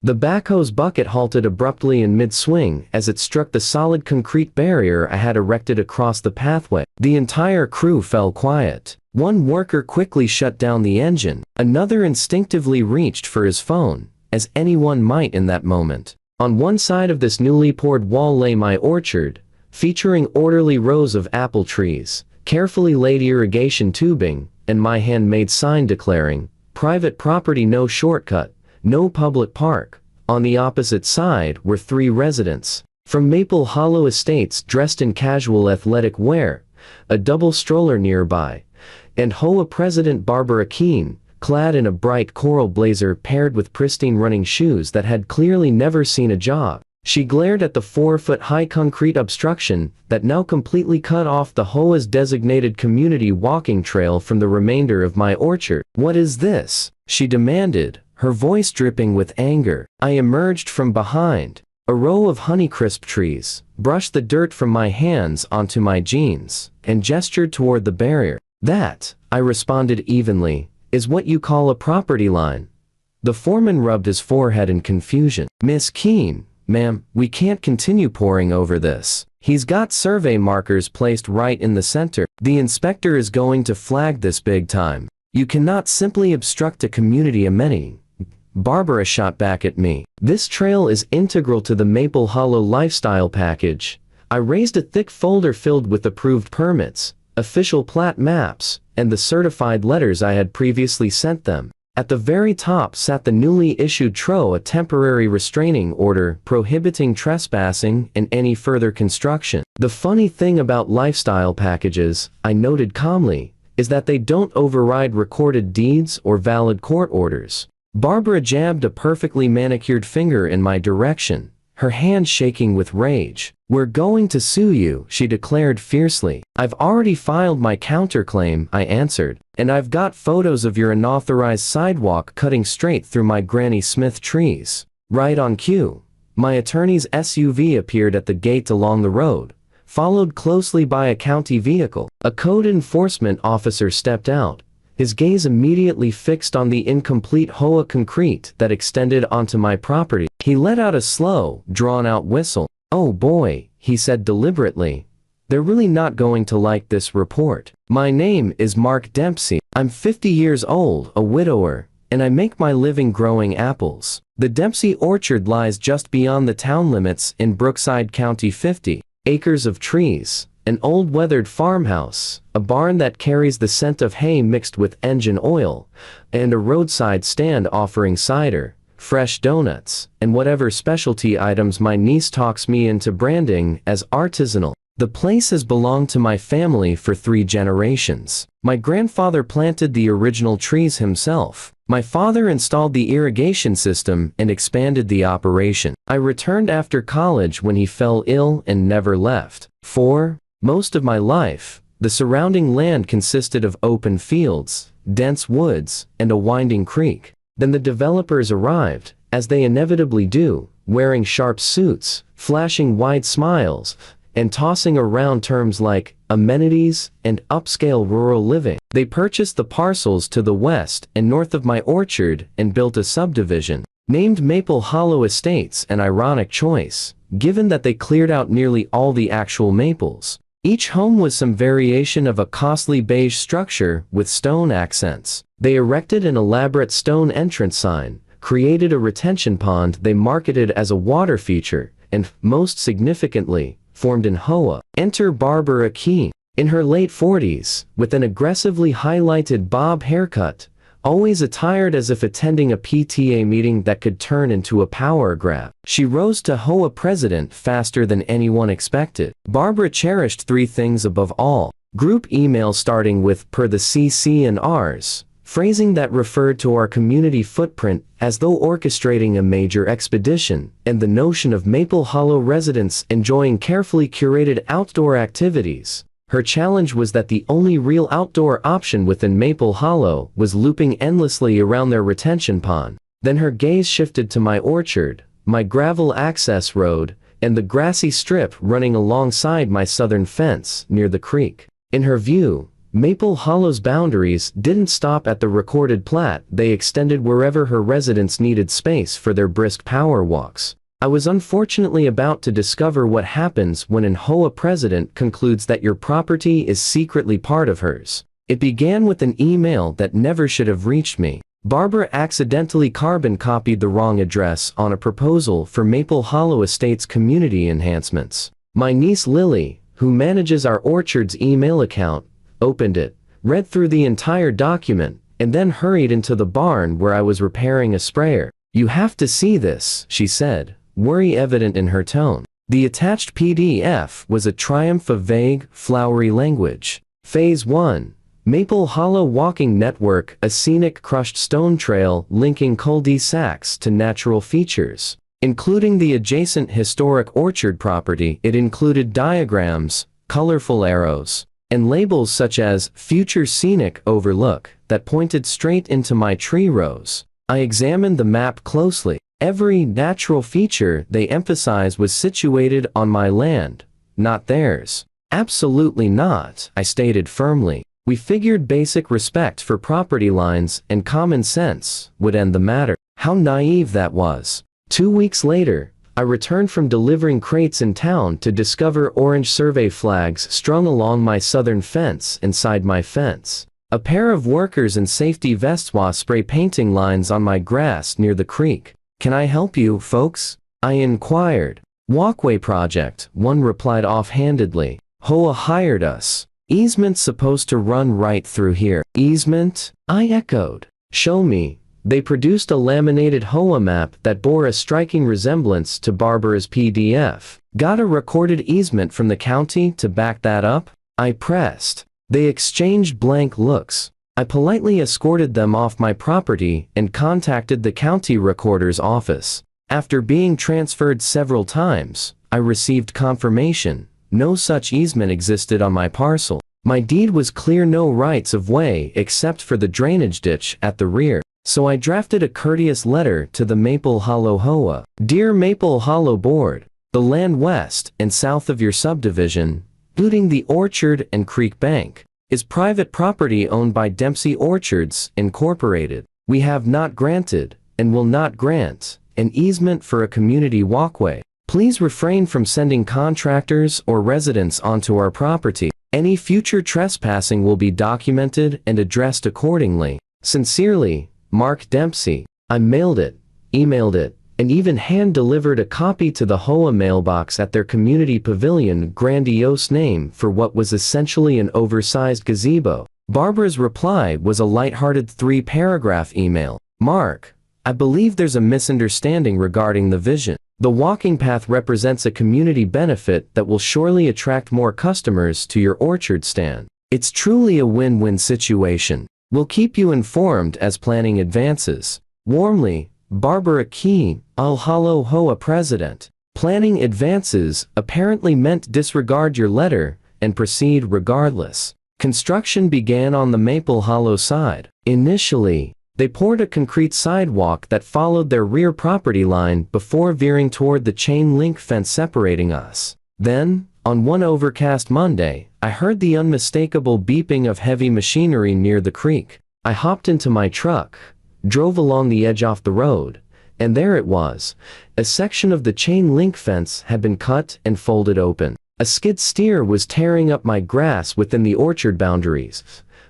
The backhoe's bucket halted abruptly in mid-swing as it struck the solid concrete barrier I had erected across the pathway. The entire crew fell quiet. One worker quickly shut down the engine. Another instinctively reached for his phone, as anyone might in that moment. On one side of this newly poured wall lay my orchard, featuring orderly rows of apple trees, carefully laid irrigation tubing, and my handmade sign declaring, "Private property, no shortcut, no public park." On the opposite side were 3 residents from Maple Hollow Estates dressed in casual athletic wear, a double stroller nearby, and HOA President Barbara Keen, clad in a bright coral blazer paired with pristine running shoes that had clearly never seen a job. She glared at the 4-foot-high concrete obstruction that now completely cut off the HOA's designated community walking trail from the remainder of my orchard. "What is this?" she demanded, her voice dripping with anger. I emerged from behind a row of Honeycrisp trees, brushed the dirt from my hands onto my jeans, and gestured toward the barrier. "That," I responded evenly, "is what you call a property line." The foreman rubbed his forehead in confusion. "Miss Keen, ma'am, we can't continue poring over this. He's got survey markers placed right in the center. The inspector is going to flag this big time. You cannot simply obstruct a community amenity." Barbara shot back at me. "This trail is integral to the Maple Hollow lifestyle package." I raised a thick folder filled with approved permits, official plat maps, and the certified letters I had previously sent them. At the very top sat the newly issued TRO, a temporary restraining order prohibiting trespassing and any further construction. "The funny thing about lifestyle packages," I noted calmly, "is that they don't override recorded deeds or valid court orders." Barbara jabbed a perfectly manicured finger in my direction, her hand shaking with rage. "We're going to sue you," she declared fiercely. "I've already filed my counterclaim," I answered, "and I've got photos of your unauthorized sidewalk cutting straight through my Granny Smith trees." Right on cue, my attorney's SUV appeared at the gate along the road, followed closely by a county vehicle. A code enforcement officer stepped out, his gaze immediately fixed on the incomplete HOA concrete that extended onto my property. He let out a slow, drawn-out whistle. "Oh boy," he said deliberately, "they're really not going to like this report. My name is Mark Dempsey. I'm 50 years old, a widower, and I make my living growing apples. The Dempsey Orchard lies just beyond the town limits in Brookside County. 50 acres of trees, an old weathered farmhouse, a barn that carries the scent of hay mixed with engine oil, and a roadside stand offering cider, fresh donuts, and whatever specialty items my niece talks me into branding as artisanal. The place has belonged to my family for 3 generations. My grandfather planted the original trees himself. My father installed the irrigation system and expanded the operation. I returned after college when he fell ill and never left. For most of my life, the surrounding land consisted of open fields, dense woods, and a winding creek. Then the developers arrived, as they inevitably do, wearing sharp suits, flashing wide smiles, and tossing around terms like amenities and upscale rural living. They purchased the parcels to the west and north of my orchard and built a subdivision, named Maple Hollow Estates, an ironic choice, given that they cleared out nearly all the actual maples. Each home was some variation of a costly beige structure with stone accents. They erected an elaborate stone entrance sign, created a retention pond they marketed as a water feature, and, most significantly, formed an HOA. Enter Barbara Keen. In her late 40s, with an aggressively highlighted bob haircut, always attired as if attending a PTA meeting that could turn into a power grab. She rose to HOA president faster than anyone expected. Barbara cherished 3 things above all: group emails starting with "per the CC and Rs," phrasing that referred to our community footprint as though orchestrating a major expedition, and the notion of Maple Hollow residents enjoying carefully curated outdoor activities. Her challenge was that the only real outdoor option within Maple Hollow was looping endlessly around their retention pond. Then her gaze shifted to my orchard, my gravel access road, and the grassy strip running alongside my southern fence near the creek. In her view, Maple Hollow's boundaries didn't stop at the recorded plat, they extended wherever her residents needed space for their brisk power walks. I was unfortunately about to discover what happens when an HOA president concludes that your property is secretly part of hers. It began with an email that never should have reached me. Barbara accidentally carbon copied the wrong address on a proposal for Maple Hollow Estates community enhancements. My niece Lily, who manages our orchard's email account, opened it, read through the entire document, and then hurried into the barn where I was repairing a sprayer. "You have to see this," she said, worry evident in her tone. The attached PDF was a triumph of vague, flowery language. Phase 1. Maple Hollow Walking Network, a scenic crushed stone trail linking cul-de-sacs to natural features. Including the adjacent historic orchard property, it included diagrams, colorful arrows, and labels such as Future Scenic Overlook that pointed straight into my tree rows. I examined the map closely. Every natural feature they emphasized was situated on my land, not theirs. Absolutely not, I stated firmly. We figured basic respect for property lines and common sense would end the matter. How naive that was. 2 weeks later, I returned from delivering crates in town to discover orange survey flags strung along my southern fence inside my fence. A pair of workers in safety vests while spray painting lines on my grass near the creek. "Can I help you, folks?" I inquired. "Walkway project," one replied offhandedly. "HOA hired us. Easement's supposed to run right through here." "Easement?" I echoed. "Show me." They produced a laminated HOA map that bore a striking resemblance to Barbara's PDF. "Got a recorded easement from the county to back that up?" I pressed. They exchanged blank looks. I politely escorted them off my property and contacted the county recorder's office. After being transferred several times, I received confirmation. No such easement existed on my parcel. My deed was clear, no rights of way except for the drainage ditch at the rear. So I drafted a courteous letter to the Maple Hollow HOA. "Dear Maple Hollow Board, the land west and south of your subdivision, including the orchard and creek bank, is private property owned by Dempsey Orchards, Incorporated. We have not granted, and will not grant, an easement for a community walkway. Please refrain from sending contractors or residents onto our property. Any future trespassing will be documented and addressed accordingly. Sincerely, Mark Dempsey." I mailed it, emailed it, and even hand-delivered a copy to the HOA mailbox at their community pavilion, grandiose name for what was essentially an oversized gazebo. Barbara's reply was a light-hearted 3-paragraph email. "Mark, I believe there's a misunderstanding regarding the vision. The walking path represents a community benefit that will surely attract more customers to your orchard stand. It's truly a win-win situation. We'll keep you informed as planning advances. Warmly, Barbara Key, All Hollow HOA President." Planning advances apparently meant disregard your letter and proceed regardless. Construction began on the Maple Hollow side. Initially, they poured a concrete sidewalk that followed their rear property line before veering toward the chain link fence separating us. Then, on one overcast Monday, I heard the unmistakable beeping of heavy machinery near the creek. I hopped into my truck, drove along the edge off the road, and there it was. A section of the chain link fence had been cut and folded open. A skid steer was tearing up my grass within the orchard boundaries,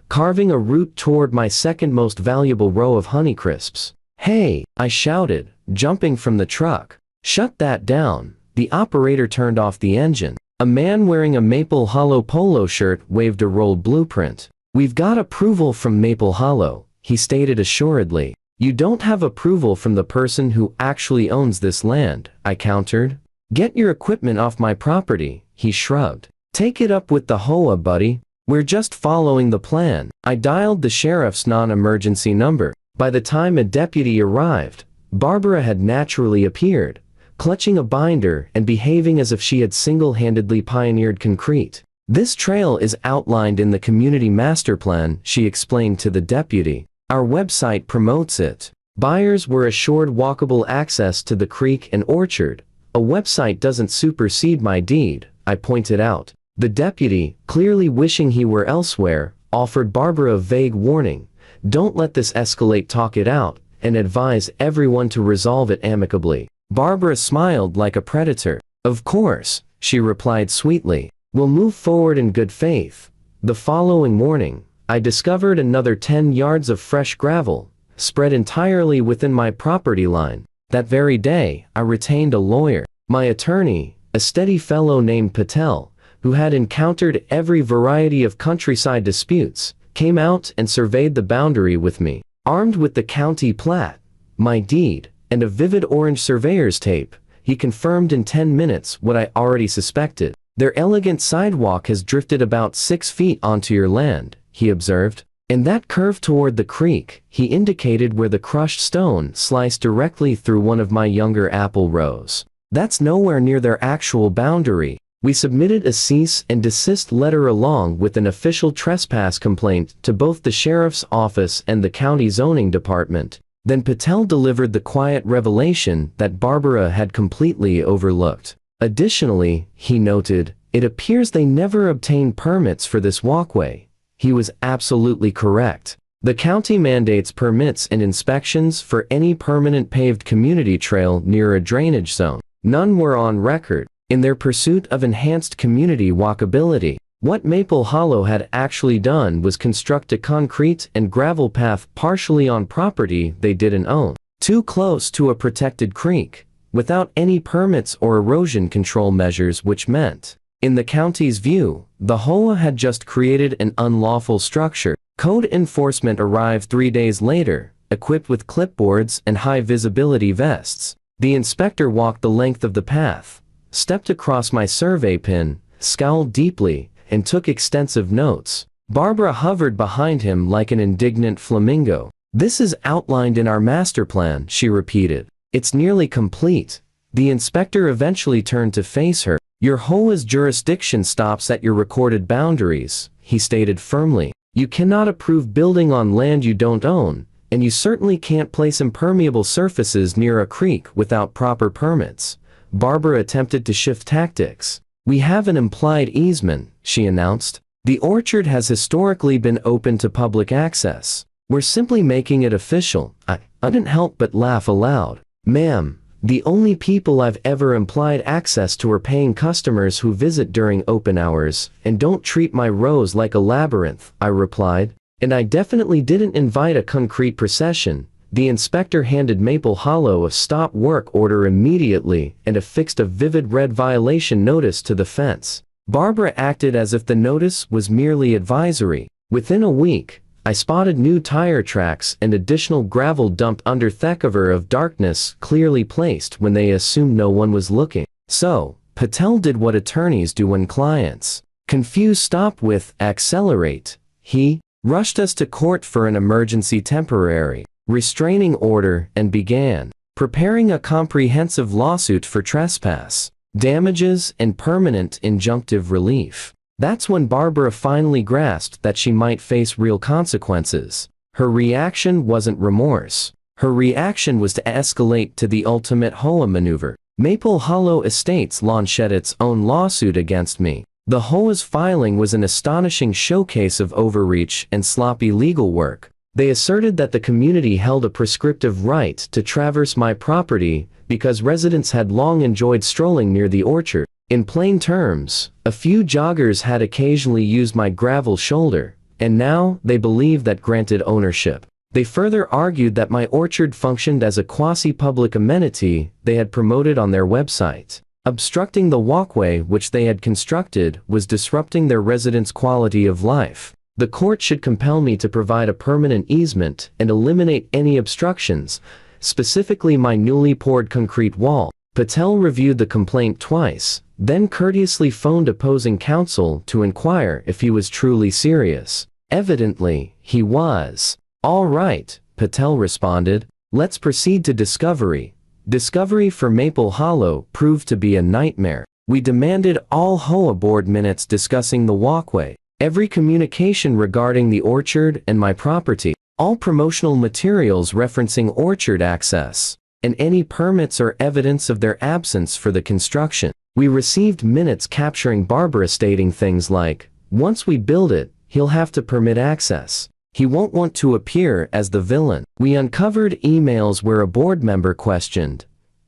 carving a route toward my second most valuable row of Honeycrisps. "Hey!" I shouted, jumping from the truck. "Shut that down." The operator turned off the engine. A man wearing a Maple Hollow polo shirt waved a rolled blueprint. "We've got approval from Maple Hollow," he stated assuredly. "You don't have approval from the person who actually owns this land," I countered. "Get your equipment off my property," he shrugged. "Take it up with the HOA, buddy. We're just following the plan." I dialed the sheriff's non-emergency number. By the time a deputy arrived, Barbara had naturally appeared, clutching a binder and behaving as if she had single-handedly pioneered concrete. "This trail is outlined in the community master plan," she explained to the deputy. "Our website promotes it. Buyers were assured walkable access to the creek and orchard. A website doesn't supersede my deed," I pointed out. The deputy, clearly wishing he were elsewhere, offered Barbara a vague warning. Don't let this escalate, talk it out, and advise everyone to resolve it amicably. Barbara smiled like a predator. Of course, she replied sweetly. We'll move forward in good faith. The following morning, I discovered another 10 yards of fresh gravel, spread entirely within my property line. That very day, I retained a lawyer. My attorney, a steady fellow named Patel, who had encountered every variety of countryside disputes, came out and surveyed the boundary with me. Armed with the county plat, my deed, and a vivid orange surveyor's tape, he confirmed in 10 minutes what I already suspected. Their elegant sidewalk has drifted about 6 feet onto your land, he observed. In that curve toward the creek, he indicated where the crushed stone sliced directly through one of my younger apple rows. That's nowhere near their actual boundary. We submitted a cease and desist letter along with an official trespass complaint to both the sheriff's office and the county zoning department. Then Patel delivered the quiet revelation that Barbara had completely overlooked. Additionally, he noted, it appears they never obtained permits for this walkway. He was absolutely correct. The county mandates permits and inspections for any permanent paved community trail near a drainage zone. None were on record. In their pursuit of enhanced community walkability, what Maple Hollow had actually done was construct a concrete and gravel path partially on property they didn't own, too close to a protected creek, without any permits or erosion control measures, which meant, in the county's view, the HOA had just created an unlawful structure. Code enforcement arrived 3 days later, equipped with clipboards and high-visibility vests. The inspector walked the length of the path, stepped across my survey pin, scowled deeply, and took extensive notes. Barbara hovered behind him like an indignant flamingo. This is outlined in our master plan, she repeated. It's nearly complete. The inspector eventually turned to face her. Your HOA's jurisdiction stops at your recorded boundaries, he stated firmly. You cannot approve building on land you don't own, and you certainly can't place impermeable surfaces near a creek without proper permits. Barbara attempted to shift tactics. We have an implied easement, she announced. The orchard has historically been open to public access. We're simply making it official. I couldn't help but laugh aloud. Ma'am, the only people I've ever implied access to are paying customers who visit during open hours, and don't treat my rows like a labyrinth, I replied. And I definitely didn't invite a concrete procession. The inspector handed Maple Hollow a stop work order immediately and affixed a vivid red violation notice to the fence. Barbara acted as if the notice was merely advisory. Within a week, I spotted new tire tracks and additional gravel dumped under cover of darkness, clearly placed when they assumed no one was looking. So, Patel did what attorneys do when clients confused stop with accelerate. He rushed us to court for an emergency temporary restraining order and began preparing a comprehensive lawsuit for trespass, damages, and permanent injunctive relief. That's when Barbara finally grasped that she might face real consequences. Her reaction wasn't remorse. Her reaction was to escalate to the ultimate HOA maneuver. Maple Hollow Estates launched its own lawsuit against me. The HOA's filing was an astonishing showcase of overreach and sloppy legal work. They asserted that the community held a prescriptive right to traverse my property because residents had long enjoyed strolling near the orchard. In plain terms, a few joggers had occasionally used my gravel shoulder, and now they believed that granted ownership. They further argued that my orchard functioned as a quasi-public amenity they had promoted on their website. Obstructing the walkway which they had constructed was disrupting their residents' quality of life. The court should compel me to provide a permanent easement and eliminate any obstructions, specifically my newly poured concrete wall. Patel reviewed the complaint twice, then courteously phoned opposing counsel to inquire if he was truly serious. Evidently, he was. All right, Patel responded. Let's proceed to discovery. Discovery for Maple Hollow proved to be a nightmare. We demanded all HOA board minutes discussing the walkway, every communication regarding the orchard and my property, all promotional materials referencing orchard access, and any permits or evidence of their absence for the construction. We received minutes capturing Barbara stating things like, once we build it, he'll have to permit access. He won't want to appear as the villain. We uncovered emails where a board member questioned,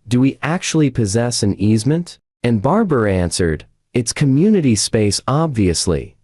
"Do we actually possess an easement?" And Barbara answered, "It's community space, obviously."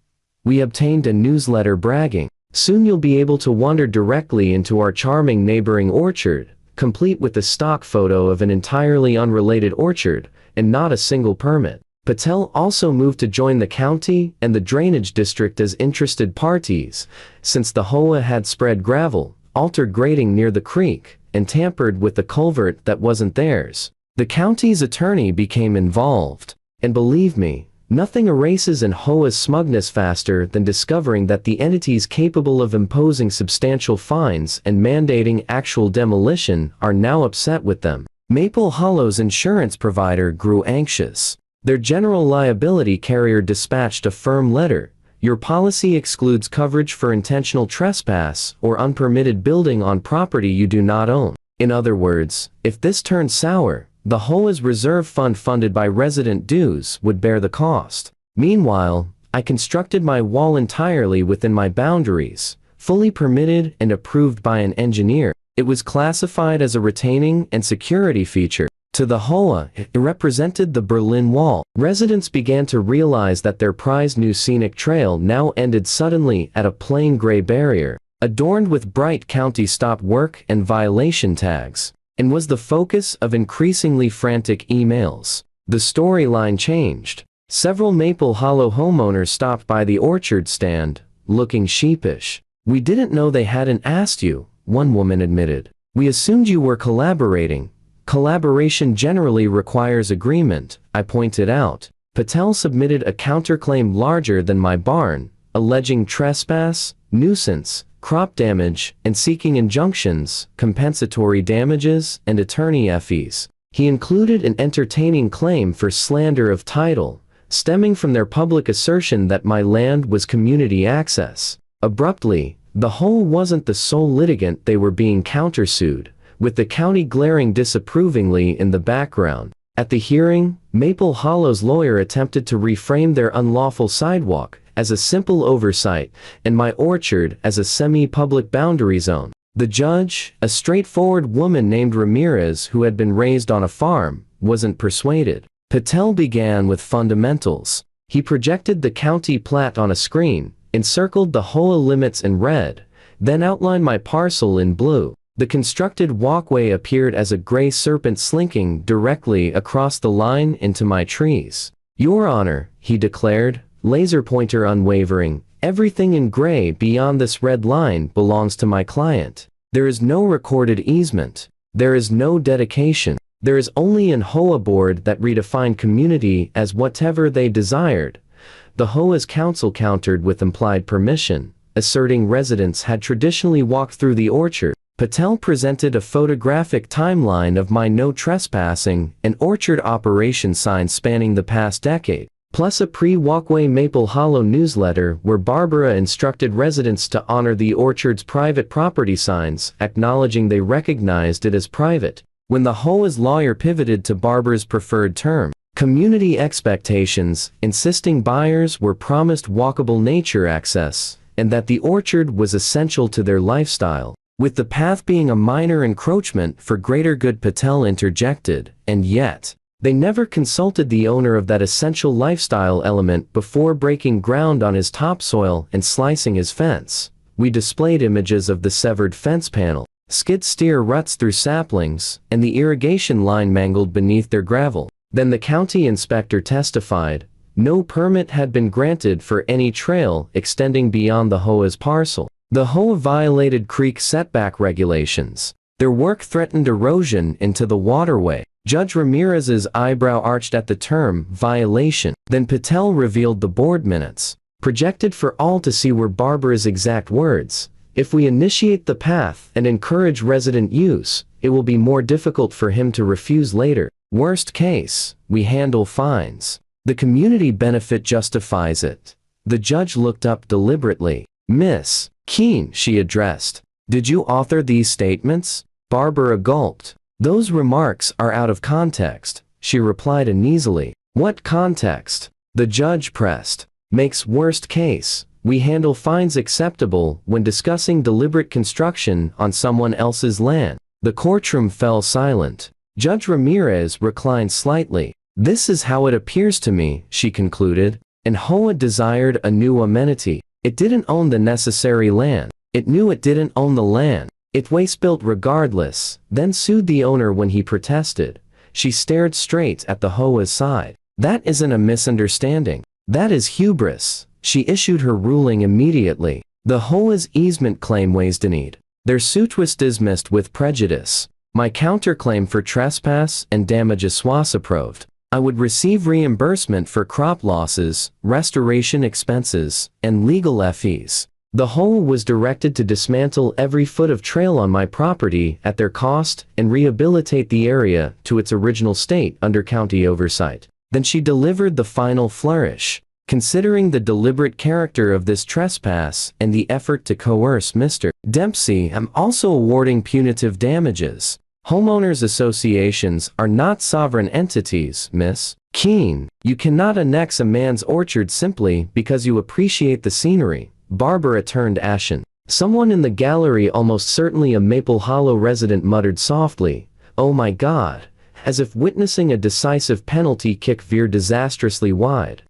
We obtained a newsletter bragging, "Soon you'll be able to wander directly into our charming neighboring orchard," complete with a stock photo of an entirely unrelated orchard, and not a single permit. Patel also moved to join the county and the drainage district as interested parties, since the HOA had spread gravel, altered grading near the creek, and tampered with the culvert that wasn't theirs. The county's attorney became involved, and believe me, nothing erases an HOA's smugness faster than discovering that the entities capable of imposing substantial fines and mandating actual demolition are now upset with them. Maple Hollow's insurance provider grew anxious. Their general liability carrier dispatched a firm letter. "Your policy excludes coverage for intentional trespass or unpermitted building on property you do not own." In other words, if this turned sour, the HOA's reserve fund funded by resident dues would bear the cost. Meanwhile, I constructed my wall entirely within my boundaries, fully permitted and approved by an engineer. It was classified as a retaining and security feature. To the HOA, it represented the Berlin Wall. Residents began to realize that their prized new scenic trail now ended suddenly at a plain gray barrier, adorned with bright county stop work and violation tags, and was the focus of increasingly frantic emails. The storyline changed. Several Maple Hollow homeowners stopped by the orchard stand, looking sheepish. "We didn't know they hadn't asked you," one woman admitted. "We assumed you were collaborating." "Collaboration generally requires agreement," I pointed out. Patel submitted a counterclaim larger than my barn, alleging trespass, nuisance, crop damage, and seeking injunctions, compensatory damages, and attorney fees. He included an entertaining claim for slander of title, stemming from their public assertion that my land was community access. Abruptly, the HOA wasn't the sole litigant they were being countersued, with the county glaring disapprovingly in the background. At the hearing, Maple Hollow's lawyer attempted to reframe their unlawful sidewalk as a simple oversight, and my orchard as a semi-public boundary zone. The judge, a straightforward woman named Ramirez who had been raised on a farm, wasn't persuaded. Patel began with fundamentals. He projected the county plat on a screen, encircled the HOA limits in red, then outlined my parcel in blue. The constructed walkway appeared as a gray serpent slinking directly across the line into my trees. "Your Honor," he declared, laser pointer unwavering, "everything in gray beyond this red line belongs to my client. There is no recorded easement. There is no dedication. There is only an HOA board that redefined community as whatever they desired." The HOA's counsel countered with implied permission, asserting residents had traditionally walked through the orchard. Patel presented a photographic timeline of my no trespassing and orchard operation signs spanning the past decade, plus a pre-Walkway Maple Hollow newsletter where Barbara instructed residents to honor the orchard's private property signs, acknowledging they recognized it as private. When the HOA's lawyer pivoted to Barbara's preferred term, community expectations, insisting buyers were promised walkable nature access, and that the orchard was essential to their lifestyle, with the path being a minor encroachment for greater good, Patel interjected, and yet, they never consulted the owner of that essential lifestyle element before breaking ground on his topsoil and slicing his fence. We displayed images of the severed fence panel, skid steer ruts through saplings, and the irrigation line mangled beneath their gravel. Then the county inspector testified, no permit had been granted for any trail extending beyond the HOA's parcel. The HOA violated creek setback regulations. Their work threatened erosion into the waterway. Judge Ramirez's eyebrow arched at the term violation. Then Patel revealed the board minutes, projected for all to see, were Barbara's exact words. "If we initiate the path and encourage resident use, it will be more difficult for him to refuse later. Worst case, we handle fines. The community benefit justifies it." The judge looked up deliberately. "Miss Keen," she addressed, "did you author these statements?" Barbara gulped. "Those remarks are out of context," she replied uneasily. "What context?" the judge pressed. "Makes worst case, We handle fines acceptable when discussing deliberate construction on someone else's land. The courtroom fell silent. Judge Ramirez reclined slightly. This is how it appears to me, she concluded. And HOA desired a new amenity. It didn't own the necessary land. It knew it didn't own the land. It waste-built regardless, then sued the owner when he protested. She stared straight at the HOA's side. That isn't a misunderstanding. That is hubris. She issued her ruling immediately. The HOA's easement claim was denied. Their suit was dismissed with prejudice. My counterclaim for trespass and damages was approved. I would receive reimbursement for crop losses, restoration expenses, and legal fees. The HOA was directed to dismantle every foot of trail on my property at their cost and rehabilitate the area to its original state under county oversight. Then she delivered the final flourish. Considering the deliberate character of this trespass and the effort to coerce Mr. Dempsey, I'm also awarding punitive damages. Homeowners associations are not sovereign entities, Miss Keene. You cannot annex a man's orchard simply because you appreciate the scenery. Barbara turned ashen. Someone in the gallery, almost certainly a Maple Hollow resident, muttered softly, "Oh my God," as if witnessing a decisive penalty kick veer disastrously wide.